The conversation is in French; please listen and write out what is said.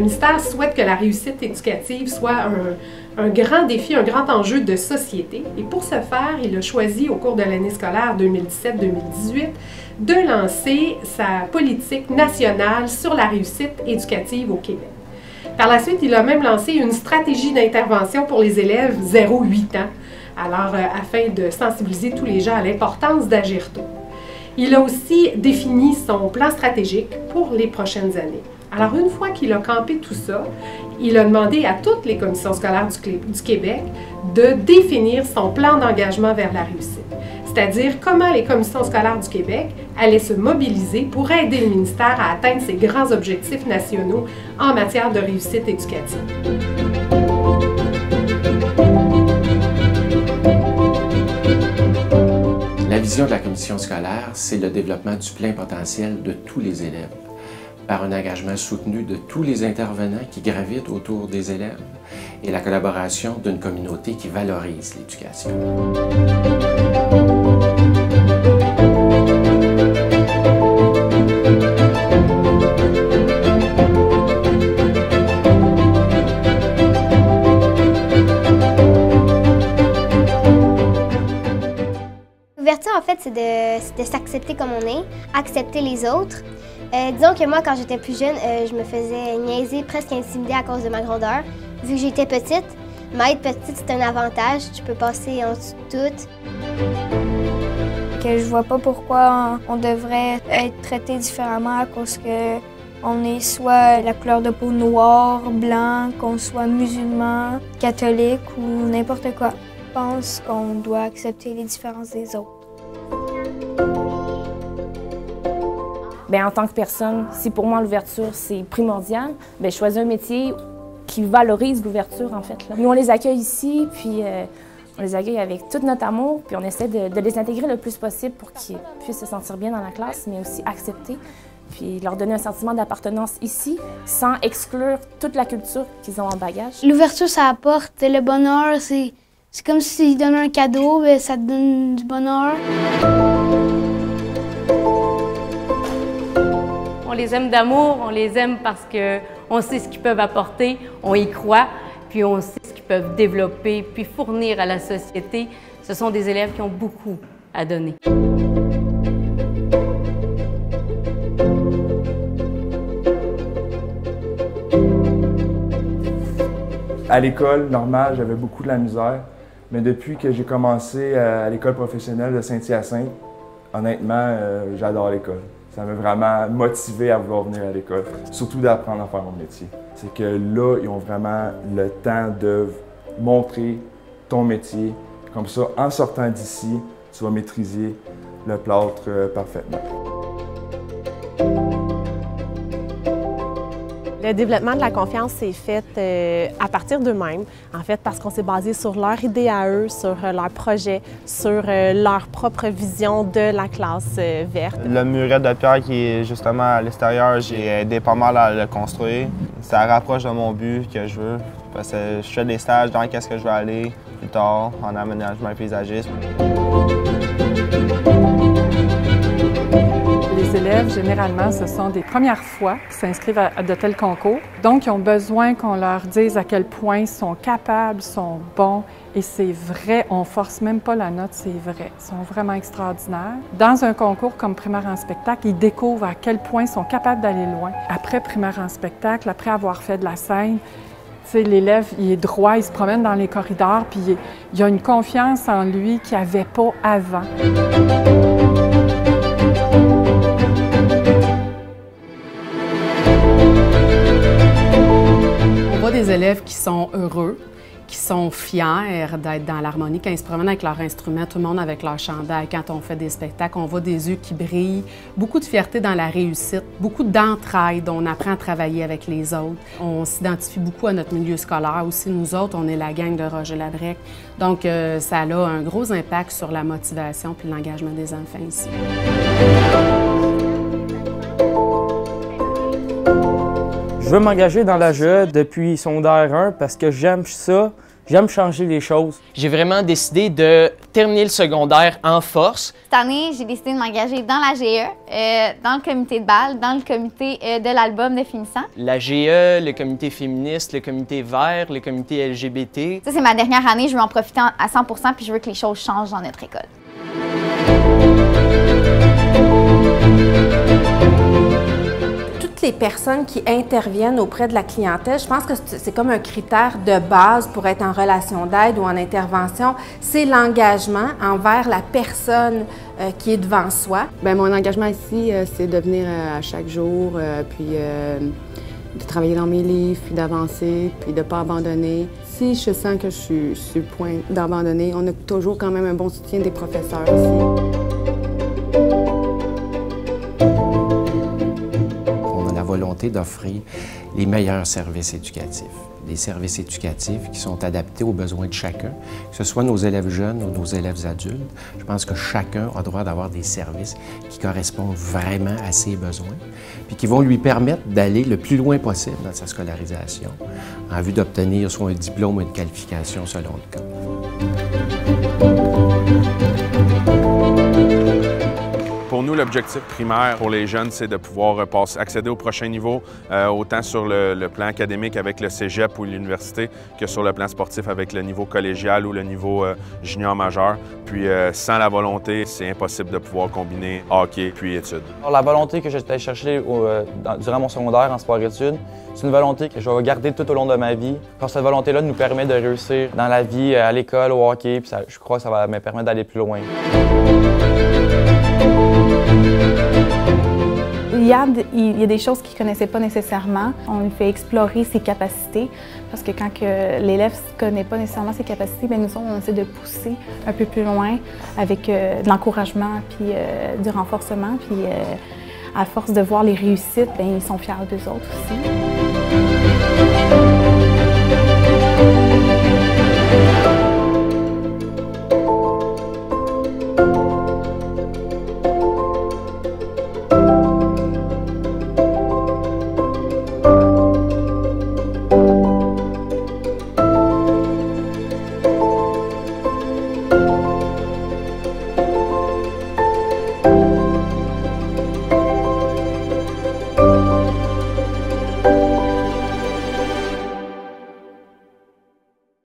ministère souhaite que la réussite éducative soit un grand défi, un grand enjeu de société. Et pour ce faire, il a choisi au cours de l'année scolaire 2017-2018 de lancer sa politique nationale sur la réussite éducative au Québec. Par la suite, il a même lancé une stratégie d'intervention pour les élèves 0-8 ans, alors afin de sensibiliser tous les gens à l'importance d'agir tôt. Il a aussi défini son plan stratégique pour les prochaines années. Alors, une fois qu'il a campé tout ça, il a demandé à toutes les commissions scolaires du Québec de définir son plan d'engagement vers la réussite. C'est-à-dire comment les commissions scolaires du Québec allaient se mobiliser pour aider le ministère à atteindre ses grands objectifs nationaux en matière de réussite éducative. La vision de la commission scolaire, c'est le développement du plein potentiel de tous les élèves, par un engagement soutenu de tous les intervenants qui gravitent autour des élèves et la collaboration d'une communauté qui valorise l'éducation. L'ouverture, en fait, c'est de s'accepter comme on est, accepter les autres. Disons que moi, quand j'étais plus jeune, je me faisais niaiser, presque intimider à cause de ma grandeur. Vu que j'étais petite, mais être petite, c'est un avantage. Tu peux passer en dessous de tout. Que je vois pas pourquoi on devrait être traité différemment à cause que on est soit la couleur de peau noire, blanc, qu'on soit musulman, catholique ou n'importe quoi. Je pense qu'on doit accepter les différences des autres. Bien, en tant que personne, si pour moi l'ouverture c'est primordial, bien, je choisis un métier qui valorise l'ouverture en fait. Là. Nous on les accueille ici, puis on les accueille avec tout notre amour, puis on essaie de les intégrer le plus possible pour qu'ils puissent se sentir bien dans la classe, mais aussi accepter, puis leur donner un sentiment d'appartenance ici, sans exclure toute la culture qu'ils ont en bagage. L'ouverture, ça apporte le bonheur, c'est comme si tu donnais un cadeau, bien, ça te donne du bonheur. On les aime d'amour, on les aime parce qu'on sait ce qu'ils peuvent apporter, on y croit, puis on sait ce qu'ils peuvent développer, puis fournir à la société. Ce sont des élèves qui ont beaucoup à donner. À l'école normale, j'avais beaucoup de la misère, mais depuis que j'ai commencé à l'école professionnelle de Saint-Hyacinthe, honnêtement, j'adore l'école. Ça m'a vraiment motivé à vouloir venir à l'école, surtout d'apprendre à faire mon métier. C'est que là, ils ont vraiment le temps de montrer ton métier. Comme ça, en sortant d'ici, tu vas maîtriser le plâtre parfaitement. Le développement de la confiance s'est fait à partir d'eux-mêmes, en fait, parce qu'on s'est basé sur leur idée à eux, sur leur projet, sur leur propre vision de la classe verte. Le muret de pierre qui est justement à l'extérieur, j'ai aidé pas mal à le construire. Ça rapproche de mon but que je veux, parce que je fais des stages dans qu'est-ce que je veux aller plus tard, en aménagement et paysagisme. Les élèves, généralement, ce sont des premières fois qui s'inscrivent à de tels concours. Donc, ils ont besoin qu'on leur dise à quel point ils sont capables, sont bons. Et c'est vrai, on ne force même pas la note, c'est vrai. Ils sont vraiment extraordinaires. Dans un concours comme Primaire en spectacle, ils découvrent à quel point ils sont capables d'aller loin. Après Primaire en spectacle, après avoir fait de la scène, l'élève, il est droit, il se promène dans les corridors, puis il a une confiance en lui qu'il n'y avait pas avant. On voit des élèves qui sont heureux, qui sont fiers d'être dans l'harmonie. Quand ils se promènent avec leur instrument, tout le monde avec leur chandail, quand on fait des spectacles, on voit des yeux qui brillent, beaucoup de fierté dans la réussite, beaucoup d'entraide, on apprend à travailler avec les autres. On s'identifie beaucoup à notre milieu scolaire. Aussi, nous autres, on est la gang de Roger Labrec. Donc, ça a un gros impact sur la motivation puis l'engagement des enfants ici. Je veux m'engager dans l'AGE depuis secondaire 1 parce que j'aime ça. J'aime changer les choses. J'ai vraiment décidé de terminer le secondaire en force. Cette année, j'ai décidé de m'engager dans la GE, dans le comité de bal, dans le comité de l'album de finissant. La GE, le comité féministe, le comité vert, le comité LGBT. Ça, c'est ma dernière année, je veux en profiter à 100% puis je veux que les choses changent dans notre école. Les personnes qui interviennent auprès de la clientèle, je pense que c'est comme un critère de base pour être en relation d'aide ou en intervention, c'est l'engagement envers la personne qui est devant soi. Bien, mon engagement ici, c'est de venir à chaque jour, puis de travailler dans mes livres, puis d'avancer, puis de ne pas abandonner. Si je sens que je suis sur le point d'abandonner, on a toujours quand même un bon soutien des professeurs ici. Volonté d'offrir les meilleurs services éducatifs. Des services éducatifs qui sont adaptés aux besoins de chacun, que ce soit nos élèves jeunes ou nos élèves adultes. Je pense que chacun a droit d'avoir des services qui correspondent vraiment à ses besoins, puis qui vont lui permettre d'aller le plus loin possible dans sa scolarisation, en vue d'obtenir soit un diplôme ou une qualification selon le cas. Pour nous, l'objectif primaire pour les jeunes, c'est de pouvoir accéder au prochain niveau, autant sur le plan académique avec le cégep ou l'université que sur le plan sportif avec le niveau collégial ou le niveau junior majeur. Puis sans la volonté, c'est impossible de pouvoir combiner hockey puis études. Alors, la volonté que j'étais chercher durant mon secondaire en sport-études, c'est une volonté que je vais garder tout au long de ma vie. Quand cette volonté-là nous permet de réussir dans la vie, à l'école, au hockey, puis je crois que ça va me permettre d'aller plus loin. Il y a des choses qu'il ne connaissait pas nécessairement. On lui fait explorer ses capacités parce que quand l'élève ne connaît pas nécessairement ses capacités, bien, nous, on essaie de pousser un peu plus loin avec de l'encouragement puis du renforcement. Puis à force de voir les réussites, bien, ils sont fiers d'eux autres aussi.